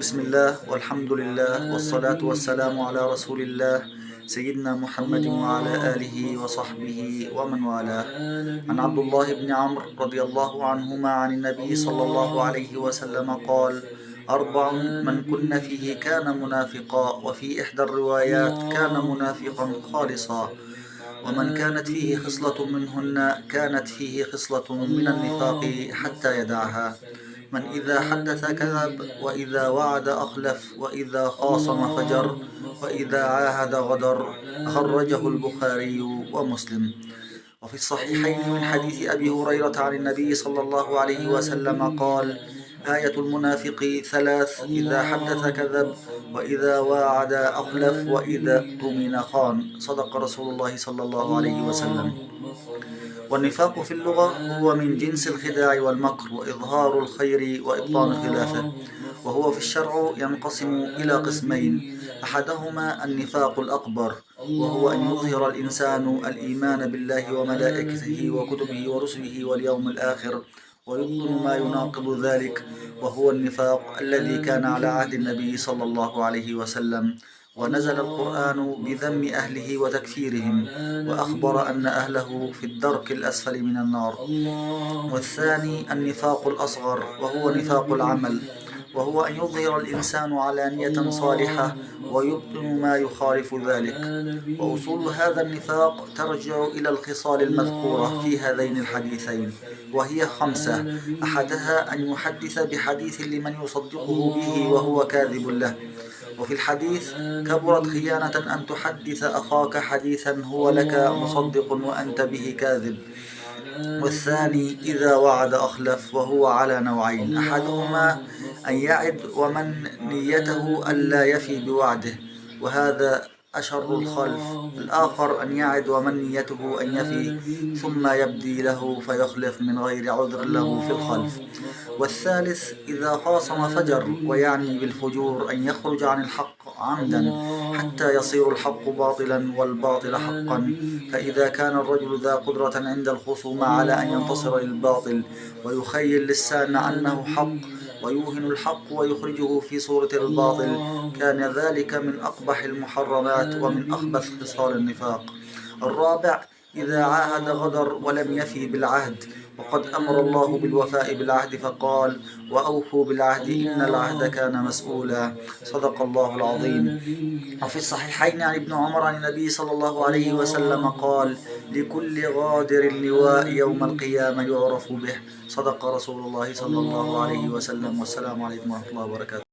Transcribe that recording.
بسم الله والحمد لله والصلاة والسلام على رسول الله سيدنا محمد وعلى آله وصحبه ومن والاه. عن عبد الله بن عمرو رضي الله عنهما عن النبي صلى الله عليه وسلم قال: أربع من كن فيه كان منافقا، وفي إحدى الروايات كان منافقا خالصا. ومن كانت فيه خصلة منهن كانت فيه خصلة من النفاق حتى يدعها: من إذا حدث كذب، وإذا وعد أخلف، وإذا خاصم فجر، وإذا عاهد غدر. خرجه البخاري ومسلم. وفي الصحيحين من حديث أبي هريرة عن النبي صلى الله عليه وسلم قال: آية المنافق ثلاث: إذا حدث كذب، وإذا واعد أخلف، وإذا اؤتمن خان. صدق رسول الله صلى الله عليه وسلم. والنفاق في اللغة هو من جنس الخداع والمكر وإظهار الخير وإبطان خلافه. وهو في الشرع ينقسم إلى قسمين: أحدهما النفاق الأكبر، وهو أن يظهر الإنسان الإيمان بالله وملائكته وكتبه ورسله واليوم الآخر ويبطن ما يناقض ذلك، وهو النفاق الذي كان على عهد النبي صلى الله عليه وسلم، ونزل القرآن بذم أهله وتكفيرهم، وأخبر أن أهله في الدرك الأسفل من النار. والثاني النفاق الأصغر، وهو نفاق العمل، وهو أن يظهر الإنسان علانية صالحة ويبطن ما يخالف ذلك. وأصول هذا النفاق ترجع إلى الخصال المذكورة في هذين الحديثين، وهي 5: أحدها أن يحدث بحديث لمن يصدقه به وهو كاذب له. وفي الحديث: كبرت خيانة أن تحدث أخاك حديثا هو لك مصدق وأنت به كاذب. والثاني إذا وعد أخلف، وهو على نوعين: أحدهما أن يعد ومن نيته ألا يفي بوعده، وهذا أشر الخلف. الآخر أن يعد ومن نيته أن يفي ثم يبدي له فيخلف من غير عذر له في الخلف. والثالث إذا خاصم فجر، ويعني بالفجور أن يخرج عن الحق عمدا حتى يصير الحق باطلا والباطل حقا. فإذا كان الرجل ذا قدرة عند الخصوم على أن ينتصر للباطل ويخيل للسامع أنه حق ويوهن الحق ويخرجه في صورة الباطل، كان ذلك من أقبح المحرمات ومن أخبث خصال النفاق. الرابع إذا عاهد غدر ولم يفي بالعهد، وقد أمر الله بالوفاء بالعهد فقال: وأوفوا بالعهد إن العهد كان مسؤولا. صدق الله العظيم. وفي الصحيحين عن ابن عمر عن النبي صلى الله عليه وسلم قال: لكل غادر لواء يوم القيامة يعرف به. صدق رسول الله صلى الله عليه وسلم. والسلام عليكم ورحمة الله وبركاته.